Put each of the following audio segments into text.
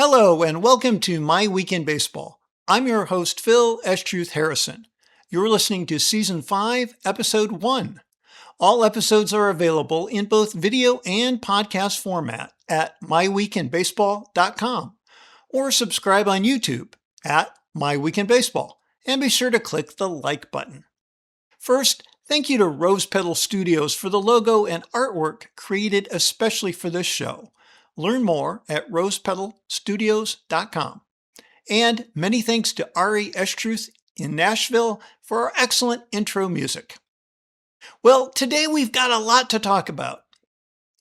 Hello and welcome to My Week in Baseball. I'm your host, Phil S-Truth Harrison. You're listening to Season 5, Episode 1. All episodes are available in both video and podcast format at myweekinbaseball.com or subscribe on YouTube at My Week in Baseball and be sure to click the like button. First, thank you to Rose Petal Studios for the logo and artwork created especially for this show. Learn more at rosepetalstudios.com. And many thanks to Ari S-Truth in Nashville for our excellent intro music. Well, today we've got a lot to talk about.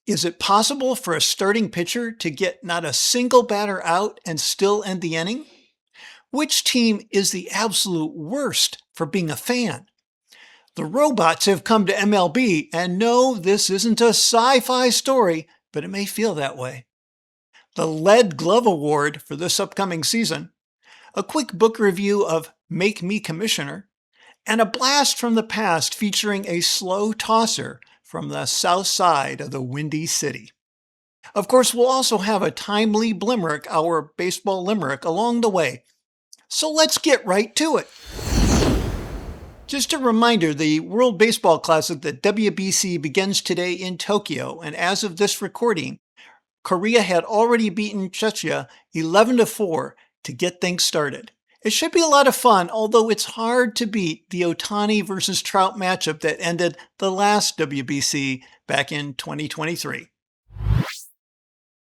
Is it possible for a starting pitcher to get not a single batter out and still end the inning? Which team is the absolute worst for being a fan? The robots have come to MLB, and no, this isn't a sci-fi story, but it may feel that way. The Lead Glove Award for this upcoming season, a quick book review of Make Me Commissioner, and a blast from the past featuring a slow tosser from the south side of the Windy City. Of course, we'll also have a timely Blimerick, our baseball limerick, along the way. So let's get right to it. Just a reminder, the World Baseball Classic, the WBC, begins today in Tokyo, and as of this recording, Korea had already beaten Czechia 11-4 to get things started. It should be a lot of fun, although it's hard to beat the Ohtani versus Trout matchup that ended the last WBC back in 2023.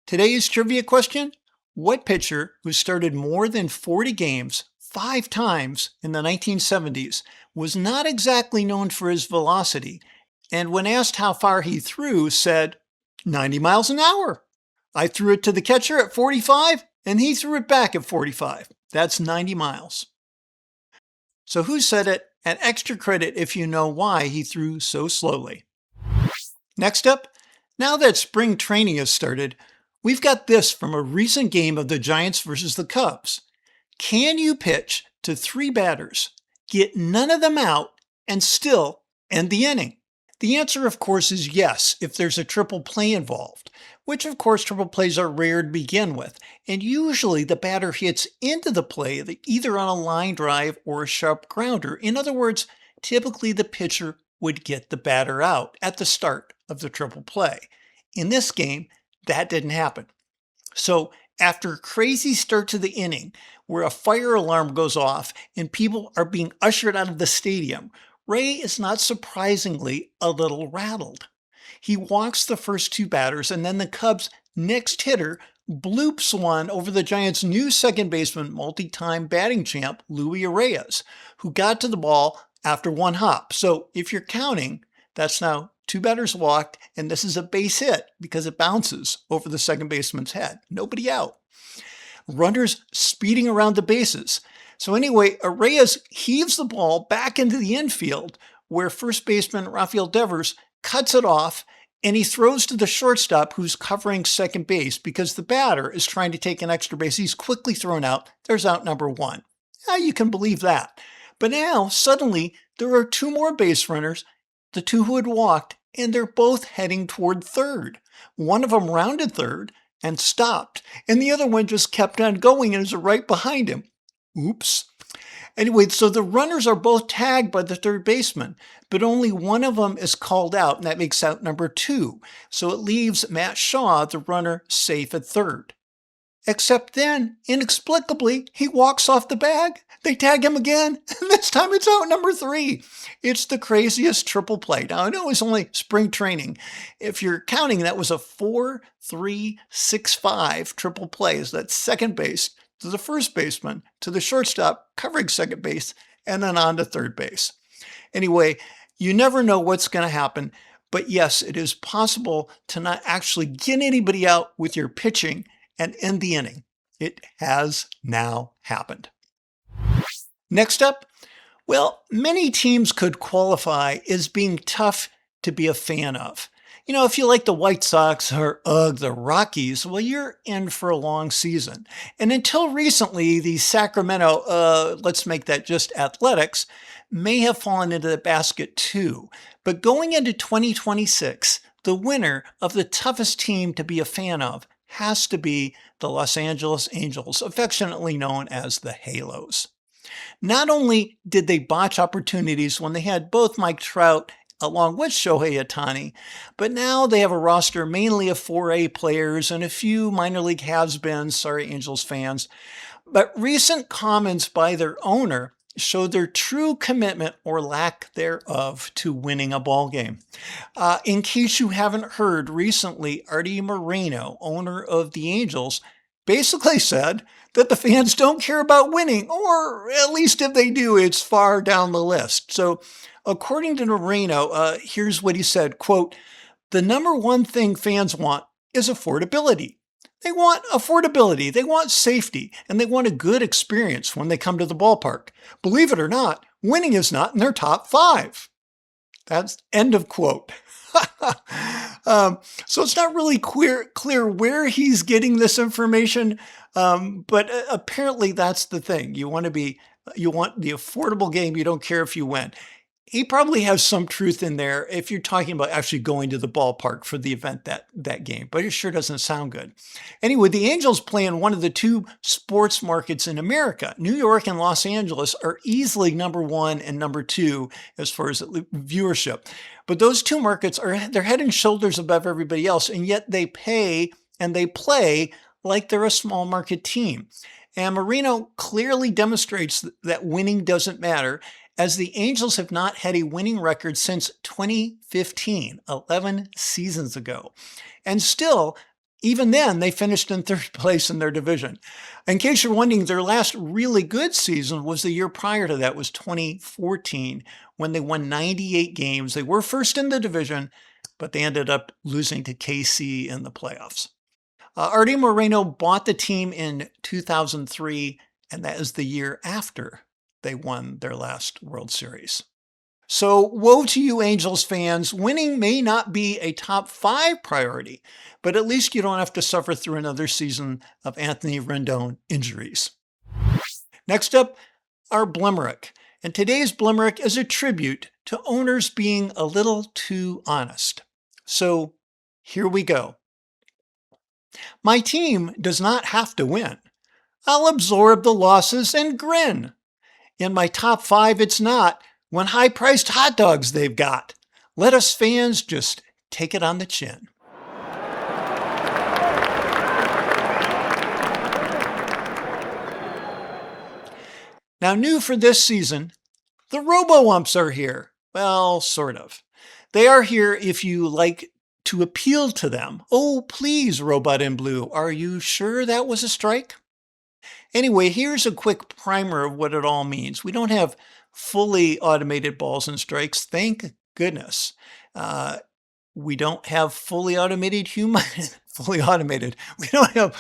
Today's trivia question: what pitcher who started more than 40 games 5 times in the 1970s was not exactly known for his velocity, and when asked how far he threw, said 90 miles an hour. I threw it to the catcher at 45, and he threw it back at 45. That's 90 miles. So who said it? And extra credit if you know why he threw so slowly. Next up, now that spring training has started, we've got this from a recent game of the Giants versus the Cubs. Can you pitch to 3 batters, get none of them out, and still end the inning? The answer, of course, is yes, if there's a triple play involved, which, of course, triple plays are rare to begin with, and usually the batter hits into the play either on a line drive or a sharp grounder. In other words, typically the pitcher would get the batter out at the start of the triple play. In this game, that didn't happen. So after a crazy start to the inning, where a fire alarm goes off and people are being ushered out of the stadium, Ray is not surprisingly a little rattled. He walks the first 2 batters, and then the Cubs' next hitter bloops one over the Giants' new second baseman, multi-time batting champ, Luis Reyes, who got to the ball after 1 hop. So if you're counting, that's now 2 batters walked, and this is a base hit because it bounces over the second baseman's head. Nobody out. Runners speeding around the bases. So anyway, Reyes heaves the ball back into the infield where first baseman Rafael Devers cuts it off, and he throws to the shortstop who's covering second base because the batter is trying to take an extra base. He's quickly thrown out. There's out number 1. Now you can believe that. But now suddenly there are 2 more base runners, the 2 who had walked, and they're both heading toward third. One of them rounded third and stopped, and the other one just kept on going and is right behind him. Oops. Anyway, so the runners are both tagged by the third baseman, but only one of them is called out, and that makes out number 2. So it leaves Matt Shaw, the runner, safe at third. Except then, inexplicably, he walks off the bag. They tag him again, and this time it's out number 3. It's the craziest triple play. Now, I know it's only spring training. If you're counting, that was a 4-3-6-5 triple play. So that's second base to the first baseman, to the shortstop covering second base, and then on to third base. Anyway, you never know what's going to happen, but yes, it is possible to not actually get anybody out with your pitching and end the inning. It has now happened. Next up, well, many teams could qualify as being tough to be a fan of. You know, if you like the White Sox or the Rockies, well, you're in for a long season. And until recently, the Sacramento, let's make that just Athletics, may have fallen into the basket too. But going into 2026, the winner of the toughest team to be a fan of has to be the Los Angeles Angels, affectionately known as the Halos. Not only did they botch opportunities when they had both Mike Trout along with Shohei Ohtani, but now they have a roster mainly of 4A players and a few minor league has-beens, sorry Angels fans. But recent comments by their owner show their true commitment or lack thereof to winning a ball game. In case you haven't heard, recently Artie Moreno, owner of the Angels, basically said that the fans don't care about winning, or at least if they do, it's far down the list. So according to Moreno, here's what he said, quote, "The number one thing fans want is affordability. They want affordability, they want safety, and they want a good experience when they come to the ballpark. Believe it or not, winning is not in their top 5. That's end of quote. So it's not really clear where he's getting this information, but apparently that's the thing. You want the affordable game. You don't care if you win. He probably has some truth in there if you're talking about actually going to the ballpark for the event that game, but it sure doesn't sound good. Anyway, the Angels play in one of the two sports markets in America. New York and Los Angeles are easily number 1 and number 2 as far as viewership. But those two markets they're head and shoulders above everybody else, and yet they pay and they play like they're a small market team. And Moreno clearly demonstrates that winning doesn't matter, as the Angels have not had a winning record since 2015, 11 seasons ago. And still, even then, they finished in 3rd place in their division. In case you're wondering, their last really good season was the year prior to that, was 2014, when they won 98 games. They were first in the division, but they ended up losing to KC in the playoffs. Artie Moreno bought the team in 2003, and that is the year after they won their last World Series. So woe to you Angels fans. Winning may not be a top 5 priority, but at least you don't have to suffer through another season of Anthony Rendon injuries. Next up, our Blimerick. And today's Blimerick is a tribute to owners being a little too honest. So here we go. My team does not have to win. I'll absorb the losses and grin. In my top 5, it's not when high-priced hot dogs they've got. Let us fans just take it on the chin. Now, new for this season, the Robo Umps are here. Well, sort of. They are here if you like to appeal to them. Oh, please, Robot in Blue, are you sure that was a strike? Anyway, here's a quick primer of what it all means. We don't have fully automated balls and strikes, thank goodness. We don't have fully automated We don't have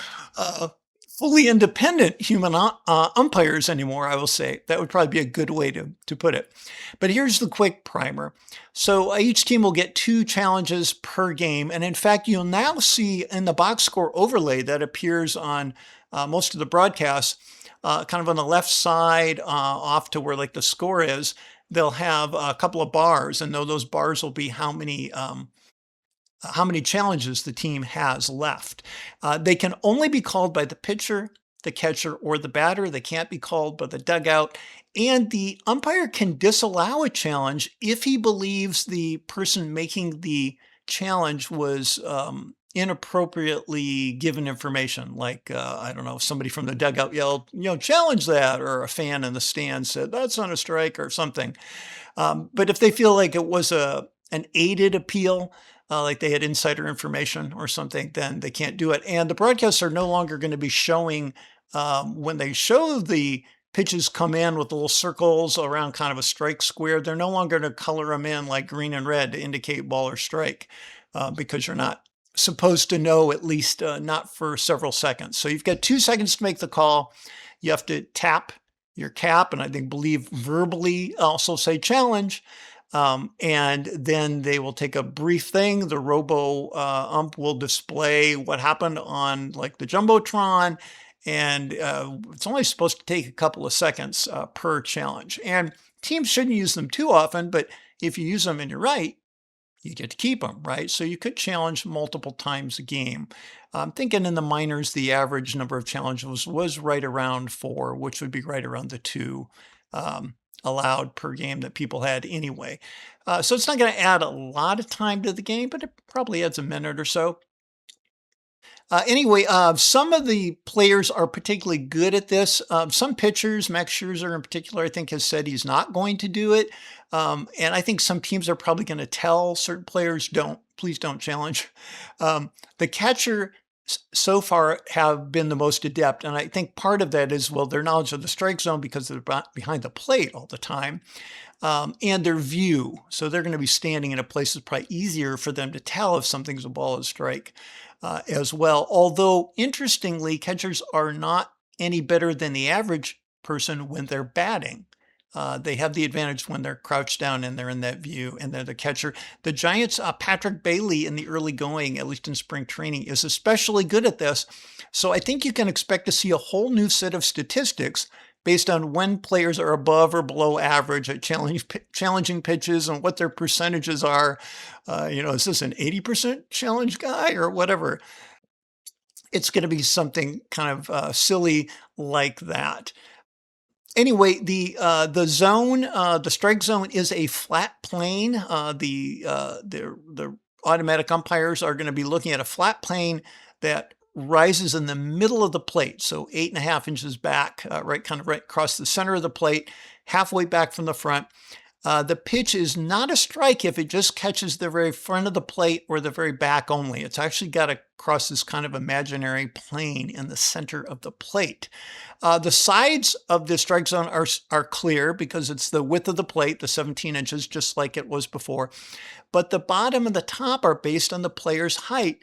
fully independent human umpires anymore, I will say. That would probably be a good way to put it. But here's the quick primer. So each team will get 2 challenges per game. And in fact, you'll now see in the box score overlay that appears on most of the broadcasts, kind of on the left side off to where like the score is, they'll have a couple of bars, and those bars will be how many challenges the team has left. They can only be called by the pitcher, the catcher, or the batter. They can't be called by the dugout. And the umpire can disallow a challenge if he believes the person making the challenge was inappropriately given information. Like, I don't know, somebody from the dugout yelled, challenge that, or a fan in the stand said, that's not a strike or something. But if they feel like it was an aided appeal, like they had insider information or something, then they can't do it. And the broadcasts are no longer going to be showing, when they show the pitches come in with little circles around kind of a strike square, they're no longer going to color them in like green and red to indicate ball or strike, because you're not supposed to know, at least not for several seconds. So you've got 2 seconds to make the call. You have to tap your cap, and I believe verbally also say challenge. And then they will take a brief thing. The Robo Ump will display what happened on like the Jumbotron, and it's only supposed to take a couple of seconds per challenge. And teams shouldn't use them too often, but if you use them and you're right, you get to keep them, right? So you could challenge multiple times a game. I'm thinking in the minors, the average number of challenges was right around 4, which would be right around the 2 um, allowed per game that people had anyway. So it's not going to add a lot of time to the game, but it probably adds a minute or so. Anyway, some of the players are particularly good at this. Some pitchers, Max Scherzer in particular, I think has said he's not going to do it. And I think some teams are probably going to tell certain players, please don't challenge. The catcher so far have been the most adept. And I think part of that is, well, their knowledge of the strike zone because they're behind the plate all the time. And their view. So they're going to be standing in a place that's probably easier for them to tell if something's a ball or strike as well. Although, interestingly, catchers are not any better than the average person when they're batting. They have the advantage when they're crouched down and they're in that view and they're the catcher. The Giants, Patrick Bailey in the early going, at least in spring training, is especially good at this. So I think you can expect to see a whole new set of statistics based on when players are above or below average at challenging pitches and what their percentages are. Is this an 80% challenge guy or whatever? It's going to be something kind of silly like that. Anyway, the zone, the strike zone is a flat plane. The automatic umpires are going to be looking at a flat plane that rises in the middle of the plate, so 8.5 inches back, right across the center of the plate, halfway back from the front. The pitch is not a strike if it just catches the very front of the plate or the very back only. It's actually got to cross this kind of imaginary plane in the center of the plate. The sides of the strike zone are clear because it's the width of the plate, the 17 inches, just like it was before. But the bottom and the top are based on the player's height,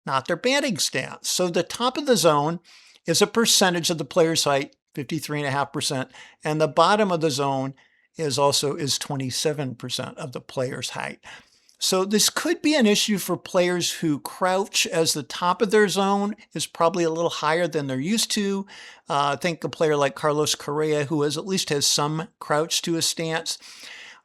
not their batting stance. So the top of the zone is a percentage of the player's height, 53.5%, and the bottom of the zone is 27% of the player's height. So this could be an issue for players who crouch, as the top of their zone is probably a little higher than they're used to. Think a player like Carlos Correa, who at least has some crouch to his stance.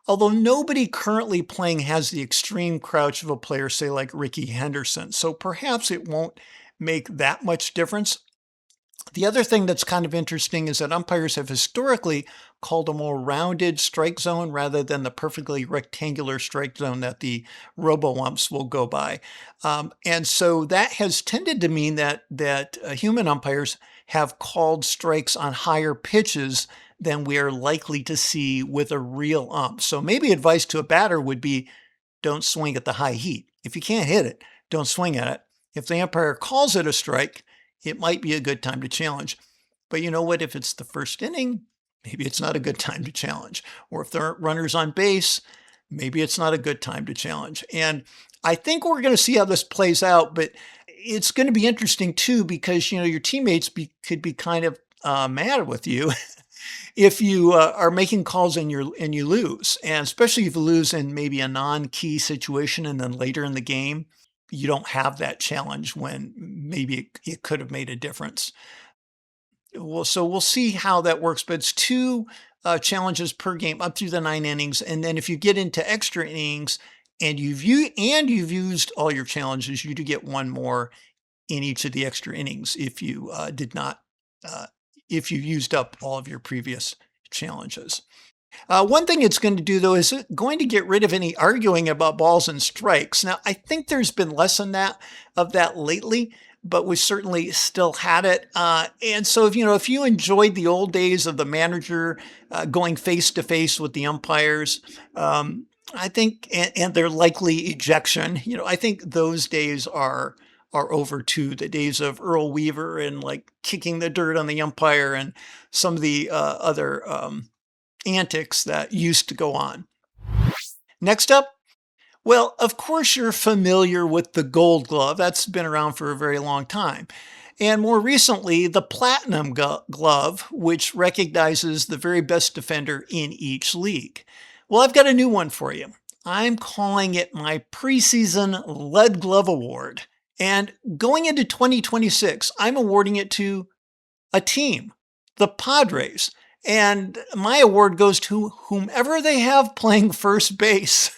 Although nobody currently playing has the extreme crouch of a player, say like Ricky Henderson. So perhaps it won't make that much difference. The other thing that's kind of interesting is that umpires have historically called a more rounded strike zone rather than the perfectly rectangular strike zone that the Robo Umps will go by. And so that has tended to mean that human umpires have called strikes on higher pitches than we are likely to see with a real ump. So maybe advice to a batter would be, don't swing at the high heat. If you can't hit it, don't swing at it. If the umpire calls it a strike, it might be a good time to challenge. But you know what? If it's the first inning, maybe it's not a good time to challenge. Or if there aren't runners on base, maybe it's not a good time to challenge. And I think we're going to see how this plays out, but it's going to be interesting too, because, your teammates could be kind of mad with you if you are making calls and you lose, and especially if you lose in maybe a non-key situation and then later in the game, you don't have that challenge when maybe it could have made a difference. Well, so we'll see how that works, but it's 2 challenges per game up through the 9 innings. And then if you get into extra innings and you've used all your challenges, you do get 1 more in each of the extra innings if you if you used up all of your previous challenges. One thing it's going to do, though, is it's going to get rid of any arguing about balls and strikes. Now, I think there's been less of that lately, but we certainly still had it. And so, if you enjoyed the old days of the manager going face to face with the umpires, I think, and their likely ejection, I think those days are over too. The days of Earl Weaver and like kicking the dirt on the umpire and some of the other antics that used to go on. Next up, well, of course you're familiar with the Gold Glove. That's been around for a very long time. And more recently, the Platinum Glove, which recognizes the very best defender in each league. Well, I've got a new one for you. I'm calling it my preseason Lead Glove Award. And going into 2026, I'm awarding it to a team, the Padres. And my award goes to whomever they have playing first base.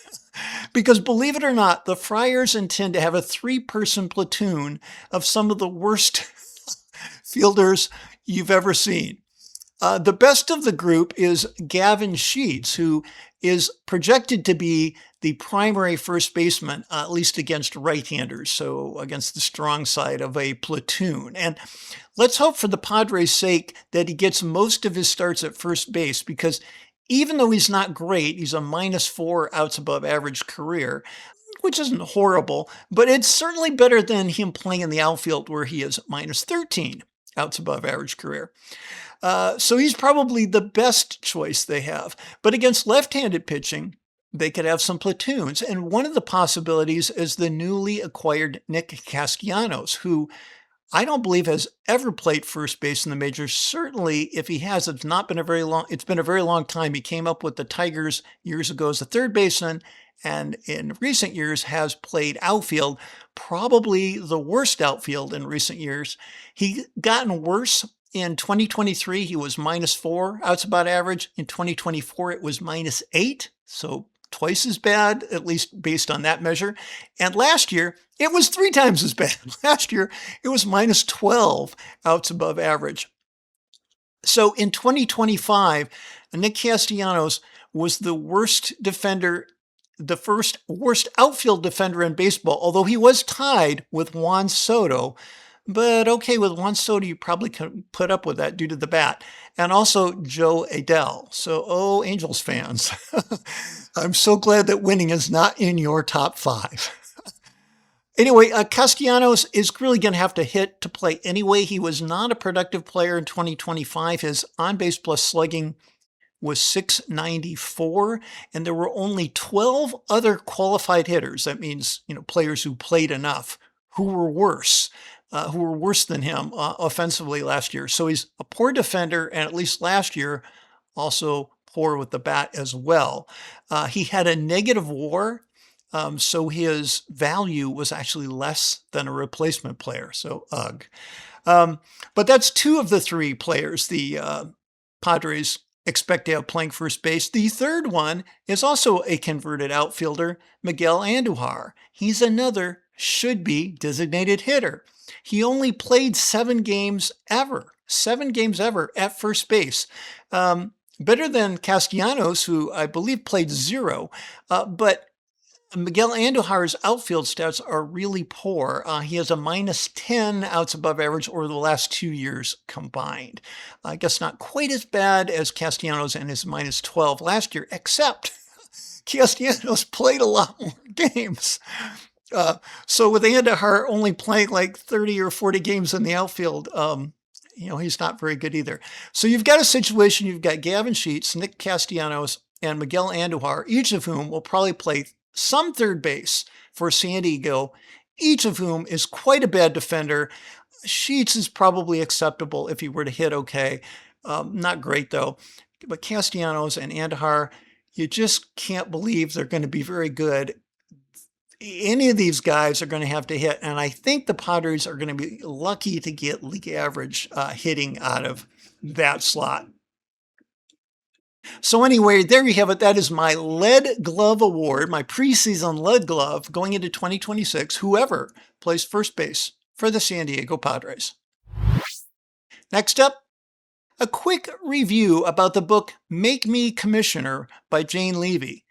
Because believe it or not, the Friars intend to have a three-person platoon of some of the worst fielders you've ever seen. The best of the group is Gavin Sheets, who is projected to be the primary first baseman, at least against right-handers, so against the strong side of a platoon. And let's hope for the Padres' sake that he gets most of his starts at first base, because even though he's not great, he's a -4 outs above average career, which isn't horrible, but it's certainly better than him playing in the outfield where he is -13 outs above average career. So he's probably the best choice they have. But against left-handed pitching, they could have some platoons. And one of the possibilities is the newly acquired Nick Castellanos, who I don't believe has ever played first base in the majors. Certainly, if he has, it's not been a very long, it's been a very long time. He came up with the Tigers years ago as a third baseman, and in recent years has played outfield, probably the worst outfield in recent years. He gotten worse. In 2023, he was -4 outs above average. In 2024, it was -8. So twice as bad, at least based on that measure. And last year, it was 3 times as bad. Last year, it was -12 outs above average. So in 2025, Nick Castellanos was the worst defender, the first worst outfield defender in baseball, although he was tied with Juan Soto. But okay, with Juan Soto, you probably can put up with that due to the bat. And also Joe Adele. So, oh, Angels fans, I'm so glad that winning is not in your top 5. Anyway, Castellanos is really going to have to hit to play anyway. He was not a productive player in 2025. His on-base plus slugging was .694, and there were only 12 other qualified hitters. That means, players who played enough, who were worse than him offensively last year. So he's a poor defender, and at least last year, also poor with the bat as well. He had a negative WAR, so his value was actually less than a replacement player. So ugh. But that's 2 of the 3 players the Padres expect to have playing first base. The third one is also a converted outfielder, Miguel Andujar. He's another should-be designated hitter. He only played 7 games ever at first base. Better than Castellanos, who I believe played 0. But Miguel Andujar's outfield stats are really poor. He has a -10 outs above average over the last 2 years combined. I guess not quite as bad as Castellanos and his -12 last year, except Castellanos played a lot more games. So with Andujar only playing like 30 or 40 games in the outfield, he's not very good either. So you've got a situation, you've got Gavin Sheets, Nick Castellanos, and Miguel Andujar, each of whom will probably play some third base for San Diego, each of whom is quite a bad defender. Sheets is probably acceptable if he were to hit okay. Not great though. But Castellanos and Andujar, you just can't believe they're going to be very good. Any of these guys are going to have to hit, and I think the Padres are going to be lucky to get league average hitting out of that slot. So anyway, there you have it. That is my Lead Glove Award, my preseason Lead Glove going into 2026, whoever plays first base for the San Diego Padres. Next up, a quick review about the book Make Me Commissioner by Jane Leavy.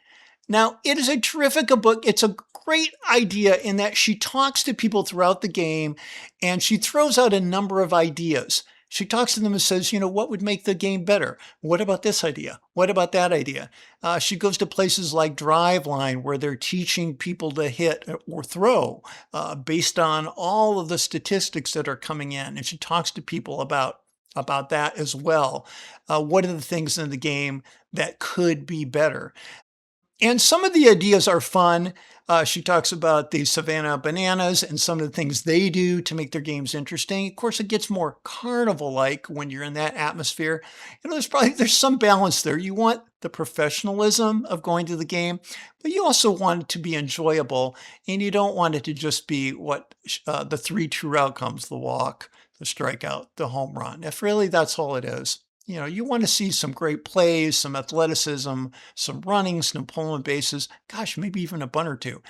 Now, it is a terrific book. It's a great idea in that she talks to people throughout the game and she throws out a number of ideas. She talks to them and says, what would make the game better? What about this idea? What about that idea? She goes to places like Driveline where they're teaching people to hit or throw based on all of the statistics that are coming in. And she talks to people about that as well. What are the things in the game that could be better? And some of the ideas are fun. She talks about the Savannah Bananas and some of the things they do to make their games interesting. Of course, it gets more carnival-like when you're in that atmosphere. There's some balance there. You want the professionalism of going to the game, but you also want it to be enjoyable, and you don't want it to just be what the 3 true outcomes: the walk, the strikeout, the home run. If really that's all it is, You want to see some great plays, some athleticism, some running, some pulling bases, gosh, maybe even a bunt or two.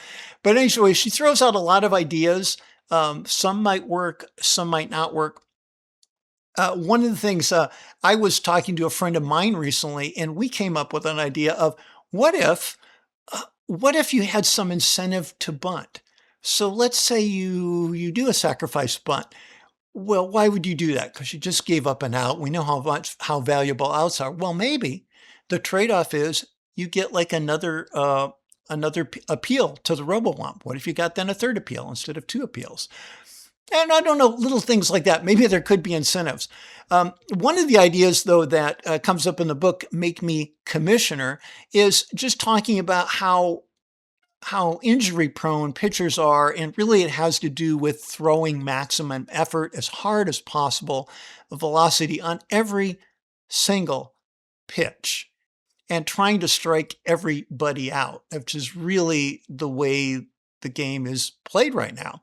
But anyway, she throws out a lot of ideas. Some might work, some might not work. One of the things I was talking to a friend of mine recently, and we came up with an idea of what if, what if you had some incentive to bunt? So let's say you do a sacrifice bunt. Well, why would you do that? Because you just gave up an out. We know how valuable outs are. Well, maybe the trade-off is you get like another appeal to the Robo Ump. What if you got then a third appeal instead of two appeals? And I don't know, little things like that. Maybe there could be incentives. One of the ideas, though, that comes up in the book, Make Me Commissioner, is just talking about how injury prone pitchers are. And really, it has to do with throwing maximum effort as hard as possible, velocity on every single pitch, and trying to strike everybody out, which is really the way the game is played right now.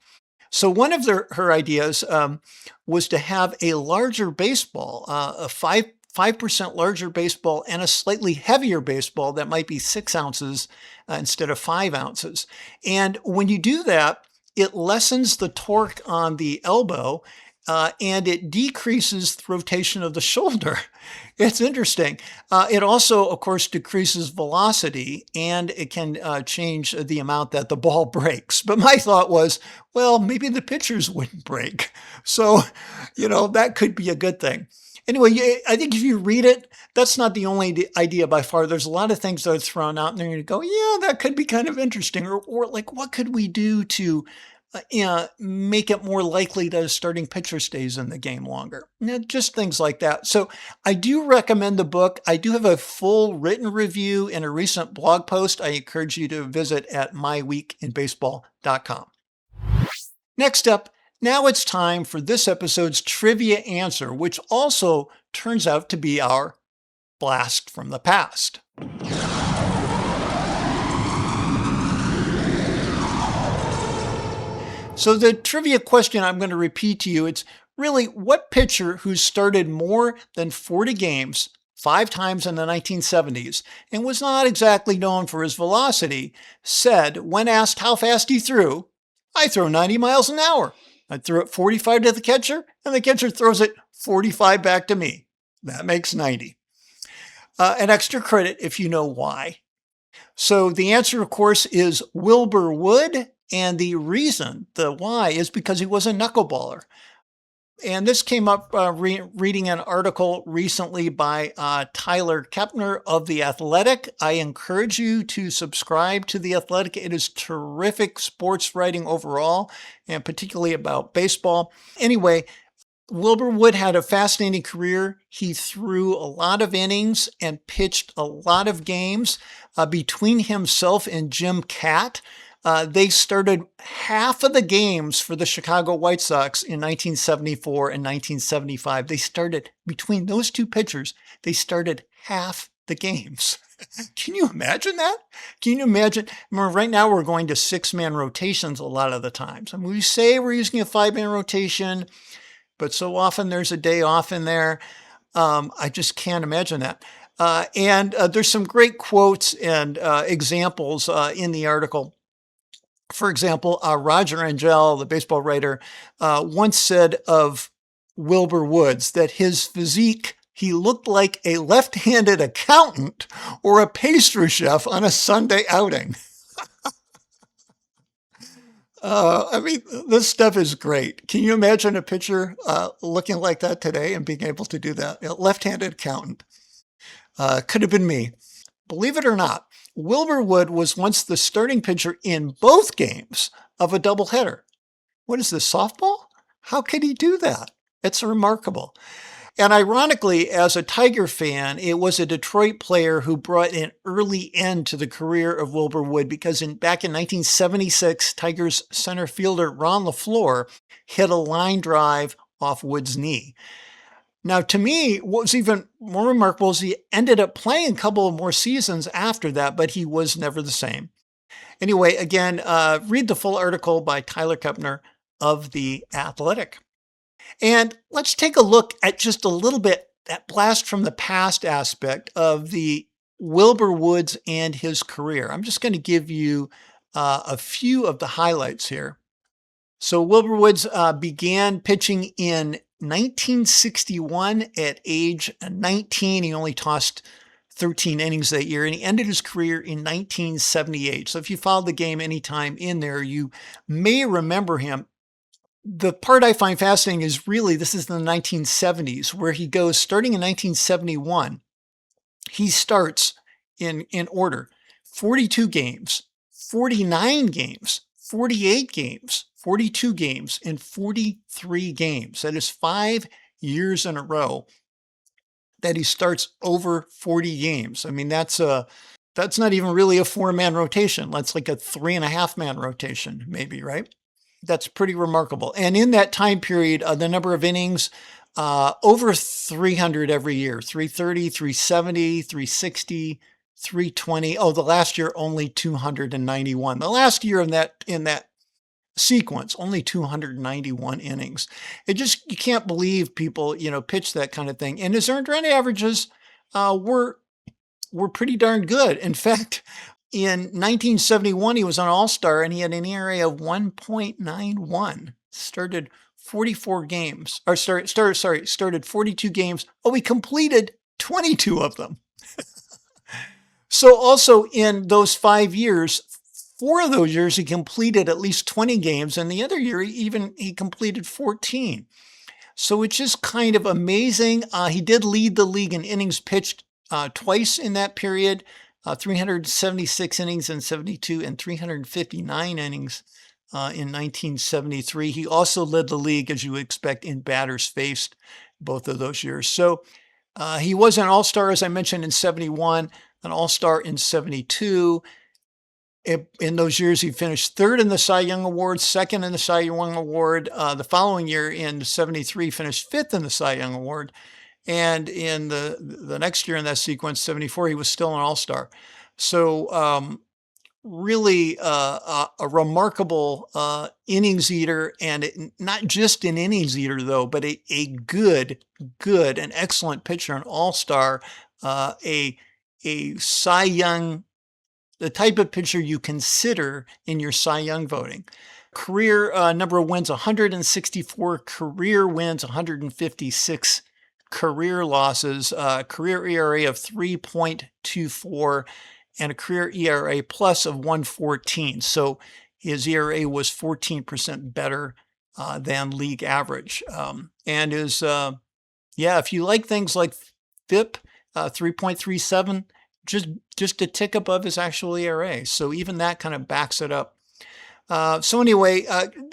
So one of her ideas was to have a larger baseball, a 5% larger baseball, and a slightly heavier baseball that might be 6 ounces instead of 5 ounces. And when you do that, it lessens the torque on the elbow and it decreases the rotation of the shoulder. It's interesting. It also, of course, decreases velocity, and it can change the amount that the ball breaks. But my thought was, well, maybe the pitchers wouldn't break. So, that could be a good thing. Anyway, I think if you read it, that's not the only idea by far. There's a lot of things that are thrown out, and then you go, yeah, that could be kind of interesting. Or like, what could we do to make it more likely that a starting pitcher stays in the game longer? Just things like that. So I do recommend the book. I do have a full written review in a recent blog post. I encourage you to visit at myweekinbaseball.com. Next up, now it's time for this episode's trivia answer, which also turns out to be our blast from the past. So the trivia question I'm going to repeat to you, it's really what pitcher who started more than 40 games 5 times in the 1970s and was not exactly known for his velocity said, when asked how fast he threw, I throw 90 miles an hour. I throw it 45 to the catcher, and the catcher throws it 45 back to me. That makes 90. An extra credit if you know why. So the answer, of course, is Wilbur Wood. And the reason, the why, is because he was a knuckleballer. And this came up reading an article recently by Tyler Kepner of The Athletic. I encourage you to subscribe to The Athletic. It is terrific sports writing overall, and particularly about baseball. Anyway, Wilbur Wood had a fascinating career. He threw a lot of innings and pitched a lot of games. Between himself and Jim Katt, they started half of the games for the Chicago White Sox in 1974 and 1975. They started, between those two pitchers, they started half the games. Can you imagine that? Can you imagine? Remember, right now we're going to 6-man rotations a lot of the times. I mean, we say we're using a 5-man rotation, but so often there's a day off in there. I just can't imagine that. And there's some great quotes and examples in the article. For example, Roger Angell, the baseball writer, once said of Wilbur Woods that his physique, he looked like a left-handed accountant or a pastry chef on a Sunday outing. I mean, this stuff is great. Can you imagine a pitcher looking like that today and being able to do that? A left-handed accountant. Could have been me. Believe it or not, Wilbur Wood was once the starting pitcher in both games of a doubleheader. What is this, softball? How could he do that? It's remarkable. And ironically, as a Tiger fan, it was a Detroit player who brought an early end to the career of Wilbur Wood because back in 1976, Tigers center fielder Ron LaFleur hit a line drive off Wood's knee. Now, to me, what was even more remarkable is he ended up playing a couple of more seasons after that, but he was never the same. Anyway, again, read the full article by Tyler Kepner of The Athletic. And let's take a look at just a little bit that blast from the past aspect of the Wilbur Woods and his career. I'm just going to give you a few of the highlights here. So Wilbur Woods began pitching in 1961 at age 19. He only tossed 13 innings that year, and he ended his career in 1978. So if you followed the game anytime in there, you may remember him. The part I find fascinating is really this is the 1970s, where he goes starting in 1971. He starts in order 42 games, 49 games, 48 games, 42 games, and 43 games. That is 5 years in a row that he starts over 40 games. I mean, that's not even really a 4-man rotation. That's like a 3.5-man rotation, maybe, right? That's pretty remarkable. And in that time period, the number of innings, over 300 every year, 330, 370, 360, 320. Oh, the last year, only 291. The last year in that sequence, only 291 innings. You can't believe people, pitch that kind of thing. And his earned run averages were pretty darn good. In fact, in 1971, he was an all-star and he had an ERA of 1.91. Started 44 games, or started 42 games. Oh, he completed 22 of them. So also in those 5 years, 4 of those years, he completed at least 20 games. And the other year, he completed 14. So it's just kind of amazing. He did lead the league in innings pitched twice in that period, 376 innings in 72 and 359 innings in 1973. He also led the league, as you would expect, in batters faced both of those years. So he was an all-star, as I mentioned, in 71, an all-star in 72. In those years, he finished third in the Cy Young Award, second in the Cy Young Award. The following year, in 73, finished fifth in the Cy Young Award. And in the next year in that sequence, 74, he was still an all-star. So really a remarkable innings eater, and not just an innings eater, though, but a good, and excellent pitcher, an all-star, a Cy Young, the type of pitcher you consider in your Cy Young voting. Career number of wins, 164 career wins, 156 career losses, career ERA of 3.24, and a career ERA plus of 114. So his ERA was 14% better than league average. And is, if you like things like FIP, 3.37, just a tick above his actual ERA. So even that kind of backs it up. So anyway,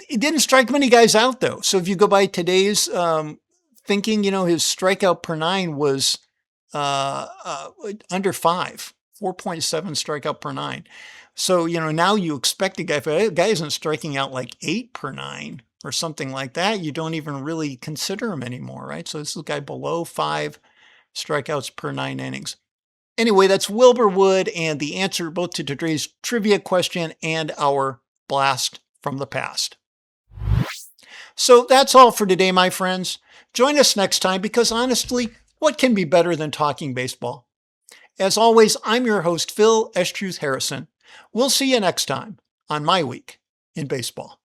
it didn't strike many guys out, though. So if you go by today's thinking, his strikeout per 9 was under 5, 4.7 strikeout per 9. So, now you expect a guy, if a guy isn't striking out like 8 per 9 or something like that, you don't even really consider him anymore, right? So this is a guy below 5 strikeouts per 9 innings. Anyway, that's Wilbur Wood and the answer both to today's trivia question and our blast from the past. So that's all for today, my friends. Join us next time because honestly, what can be better than talking baseball? As always, I'm your host, Phil S. Truth Harrison. We'll see you next time on My Week in Baseball.